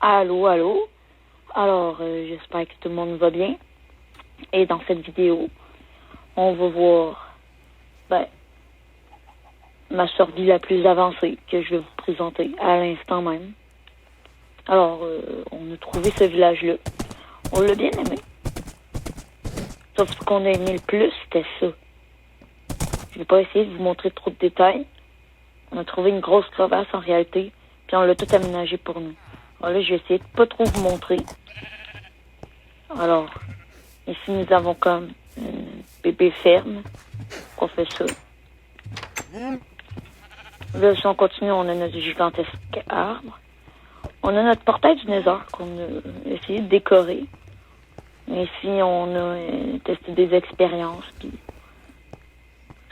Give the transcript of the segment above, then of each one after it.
Allô, allô. Alors, j'espère que tout le monde va bien. Et dans cette vidéo, on va voir, ma survie la plus avancée que je vais vous présenter à l'instant même. Alors, on a trouvé ce village-là. On l'a bien aimé. Sauf ce qu'on a aimé le plus, c'était ça. Je vais pas essayer de vous montrer trop de détails. On a trouvé une grosse crevasse en réalité, puis on l'a tout aménagé pour nous. Alors là, je vais essayer de pas trop vous montrer. Alors, ici, nous avons comme une bébé ferme qu'on fait ça. Là, si on continue, on a notre gigantesque arbre. On a notre portail du Nether qu'on a essayé de décorer. Ici, on a testé des expériences, puis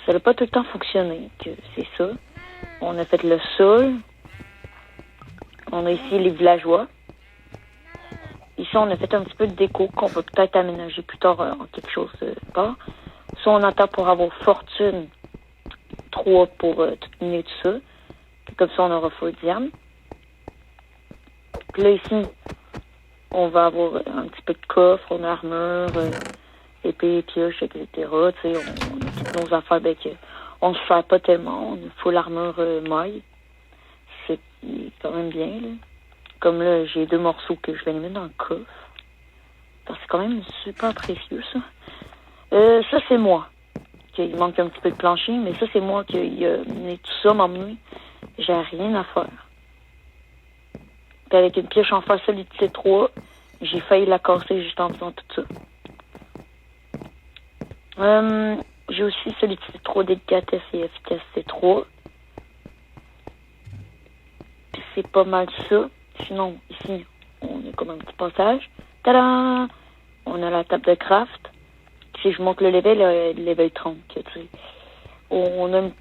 ça n'a pas tout le temps fonctionné, que c'est ça. On a fait le sol. On a ici les villageois. Ici, on a fait un petit peu de déco qu'on va peut-être aménager plus tard en quelque chose de part. Ça, on attend pour avoir fortune 3 pour tout mener tout ça. Puis comme ça, on aura full diamant. Puis là, ici, on va avoir un petit peu de coffre, on a armure, épée, pioche, etc. Tu sais, on a toutes nos affaires, on se fait pas tellement. On a full armure maille. C'est quand même bien, là. Comme là, j'ai 2 morceaux que je vais les mettre dans le coffre. Parce que c'est quand même super précieux, ça. Ça, c'est moi. Il manque un petit peu de plancher, mais ça, c'est moi qui ai mené tout ça, m'emmener. J'ai rien à faire. Puis avec une pioche en fer solidité 3, j'ai failli la casser juste en faisant tout ça. J'ai aussi solidité 3, délicatesse et efficacité 3. Puis c'est pas mal ça. Sinon, ici, on a comme un petit passage. Tadam! On a la table de craft. Si je monte le level 30, tu sais. On a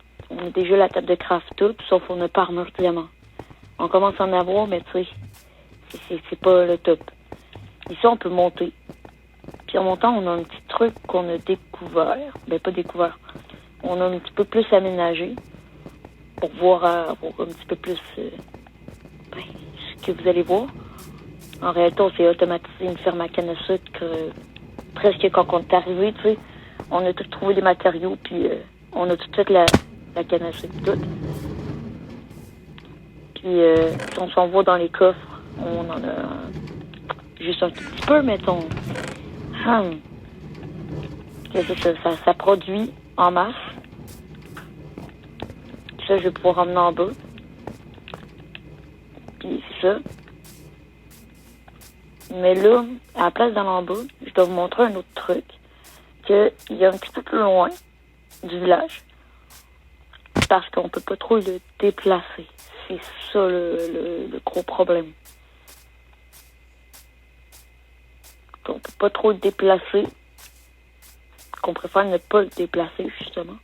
déjà la table de craft toute, sauf on n'a pas armure diamant. On commence à en avoir, mais tu sais, c'est pas le top. Ici, on peut monter. Puis en montant, on a un petit truc qu'on a découvert. Pas découvert. On a un petit peu plus aménagé pour voir un petit peu plus ce que vous allez voir. En réalité, on s'est automatisé une ferme à canne à sucre presque quand on est arrivé, tu sais. On a tout trouvé les matériaux, puis on a tout fait la canne à sucre toute. Puis si on s'en va dans les coffres, on en a juste un tout petit peu, mettons. Ça produit en masse. Ça, je vais pouvoir emmener en bas. Puis c'est ça. Mais là, à la place d'aller en bas, je dois vous montrer un autre truc. Qu'il y a un petit peu plus loin du village. Parce qu'on peut pas trop le déplacer. C'est ça le gros problème. On peut pas trop le déplacer. Qu'on préfère ne pas le déplacer, justement.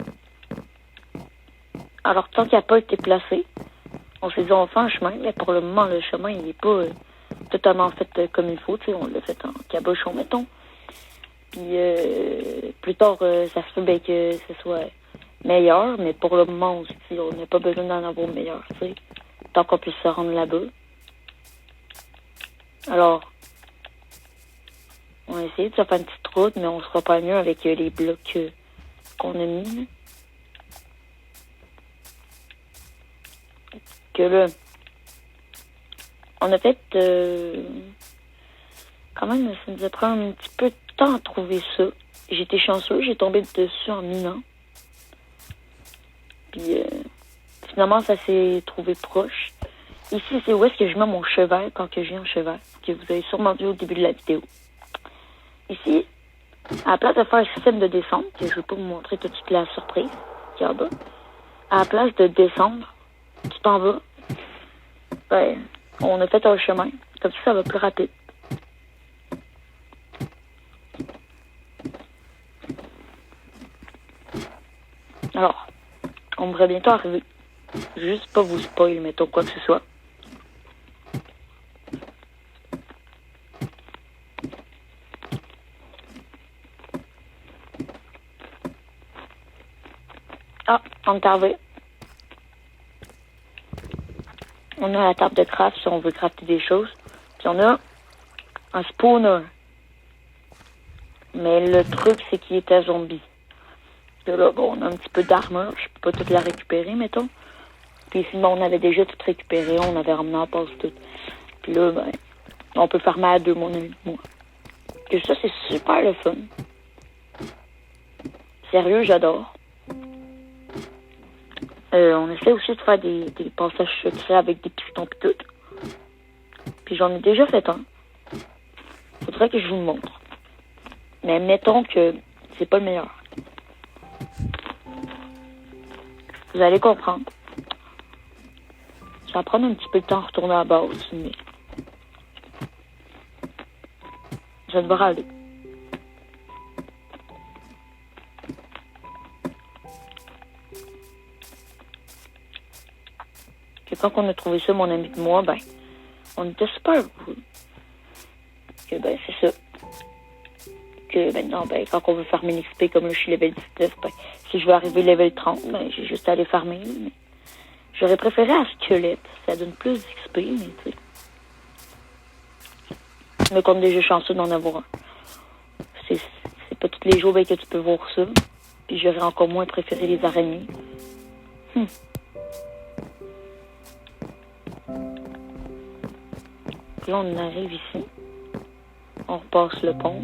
Alors, tant qu'il n'a pas été placé, on s'est dit on fait un chemin, mais pour le moment, le chemin, il n'est pas totalement fait comme il faut. Tu sais, on l'a fait en cabochon, mettons. Puis, plus tard, ça se peut que ce soit meilleur, mais pour le moment aussi, on n'a pas besoin d'en avoir meilleur, tu sais, tant qu'on puisse se rendre là-bas. Alors, on a essayé de se faire une petite route, mais on sera pas mieux avec les blocs qu'on a mis. Que là, on a fait quand même, ça nous a pris un petit peu de temps à trouver ça. J'étais chanceux, j'ai tombé dessus en minant. Puis finalement, ça s'est trouvé proche. Ici, c'est où est-ce que je mets mon cheval quand que je viens en cheval, que vous avez sûrement vu au début de la vidéo. Ici, à la place de faire un système de descente, que je ne vais pas vous montrer tout de suite la surprise qui est en bas, à la place de descendre tout en bas, on a fait un chemin. Comme ça va plus rapide. Alors, on devrait bientôt arriver. Juste pas vous spoil, mettons quoi que ce soit. Ah, on est arrivé. On a la table de craft si on veut crafter des choses. Puis on a un spawner. Mais le truc, c'est qu'il était zombie. Puis là, bon, on a un petit peu d'armure. Je peux pas toute la récupérer, mettons. Puis sinon, on avait déjà tout récupéré. On avait ramené en passe tout. Puis là, ben, on peut farmer à deux, mon ami, moi. Que ça, c'est super le fun. Sérieux, j'adore. On essaie aussi de faire des passages secrets avec des pistons pis tout. Puis j'en ai déjà fait un. Faudrait que je vous le montre. Mais mettons que c'est pas le meilleur. Vous allez comprendre. Ça va prendre un petit peu de temps à retourner à la base, mais ça devrait aller. Que quand on a trouvé ça, mon ami et moi, ben, on était super cool. Que ben, c'est ça. Que maintenant, ben, quand on veut farmer l'XP, comme là, je suis level 19, ben, si je veux arriver level 30, ben, j'ai juste à aller farmer. Mais j'aurais préféré un squelette. Ça donne plus d'XP, mais tu sais. Mais comme déjà chanceux d'en avoir un. C'est pas tous les jours ben, que tu peux voir ça. Puis j'aurais encore moins préféré les araignées. Puis là, on arrive ici. On repasse le pont.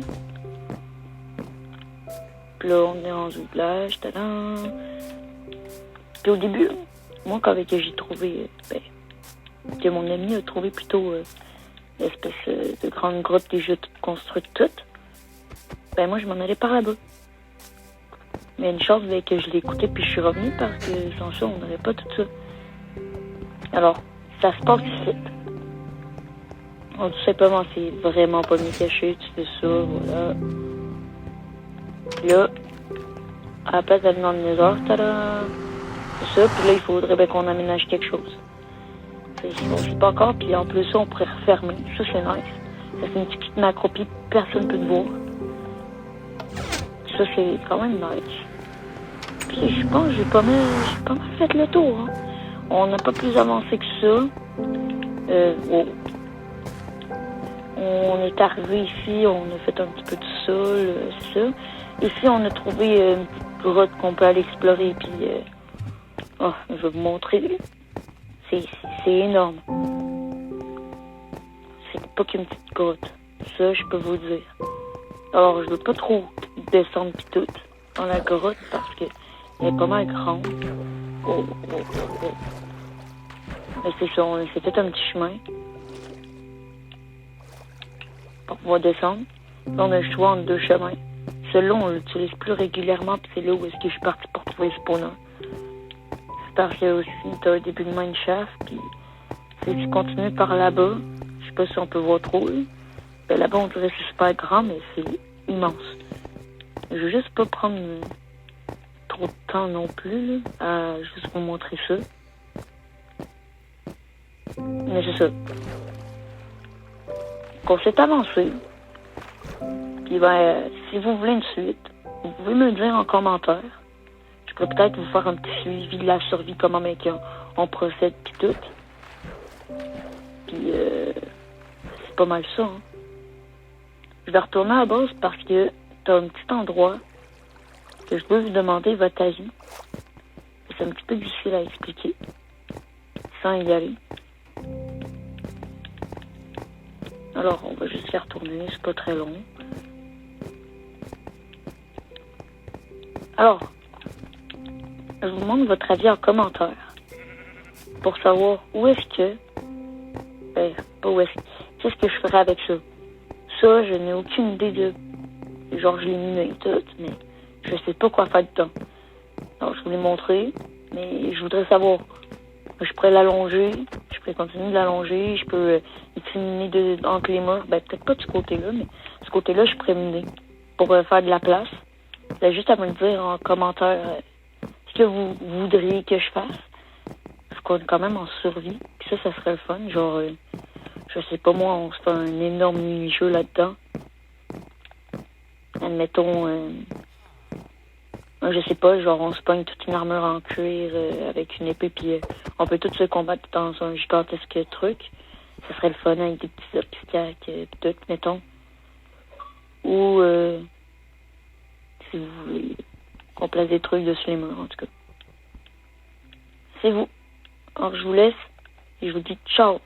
Puis là, on est en doublage. Tadam! Puis au début, moi, quand j'ai trouvé... Ben, que mon ami a trouvé plutôt l'espèce de grande grotte déjà toute construite toute, ben moi, je m'en allais par là-bas. Mais une chance ben, que je l'ai écouté puis je suis revenu parce que sans ça, on n'aurait pas tout ça. Alors, ça se passe ici. Alors, tout simplement, c'est vraiment pas mieux caché, tu fais ça, voilà. Puis là, à la place d'aller dans le Nether, tada! C'est ça, puis là, il faudrait ben, qu'on aménage quelque chose. On sait pas encore, puis en plus, ça, on pourrait refermer. Ça, c'est nice. Ça, c'est une petite macro, puis personne peut te voir. Ça, c'est quand même nice. Puis je pense que j'ai pas mal fait le tour. Hein. On n'a pas plus avancé que ça. Wow. On est arrivé ici, on a fait un petit peu de sol, c'est ça. Ici, on a trouvé une petite grotte qu'on peut aller explorer, puis... oh, je vais vous montrer. C'est énorme. C'est pas qu'une petite grotte. Ça, je peux vous dire. Alors, je veux pas trop descendre pis tout dans la grotte parce que elle est pas mal grande. Oh. Mais c'est ça, on a fait un petit chemin pour pouvoir descendre. Là, on a le choix entre deux chemins. Celui-là, on l'utilise plus régulièrement puis c'est là où est-ce que je suis parti pour trouver le spawner. Parce que aussi, t'as un début de mineshaft, puis si tu continues par là-bas, je sais pas si on peut voir trop, là. Ben là-bas, on dirait que c'est super grand, mais c'est immense. Je veux juste pas prendre trop de temps non plus, là, à juste vous montrer ça. Mais c'est ça. Qu'on s'est avancé. Puis ben, si vous voulez une suite, vous pouvez me le dire en commentaire. Je pourrais peut-être vous faire un petit suivi de la survie, comment on procède, pis tout. Puis c'est pas mal ça, hein. Je vais retourner à la base parce que t'as un petit endroit que je peux vous demander votre avis. C'est un petit peu difficile à expliquer sans y aller. Alors, on va juste y retourner, c'est pas très long. Alors, je vous demande votre avis en commentaire pour savoir où est-ce que... Ben, pas où est-ce que... Qu'est-ce que je ferais avec ça? Ça, je n'ai aucune idée de... Genre, je l'ai mis et tout, mais je sais pas quoi faire dedans. Alors, je vous l'ai montré, mais je voudrais savoir. Je pourrais l'allonger, je pourrais continuer de l'allonger, je peux miner entre les murs. Ben, peut-être pas de ce côté-là, mais ce côté-là, je pourrais miner pour faire de la place. Vous avez juste à me le dire en commentaire ce que vous voudriez que je fasse. Parce qu'on est quand même en survie. Puis ça serait le fun. Genre, je sais pas moi, on se fait un énorme mini-jeu là-dedans. Admettons, je sais pas, genre on se pogne toute une armure en cuir avec une épée, puis on peut tous se combattre dans un gigantesque truc. Ça serait le fun avec des petits obstacles, peut-être, mettons. Ou, si vous voulez qu'on place des trucs dessus les murs, en tout cas. C'est vous. Alors, je vous laisse et je vous dis ciao.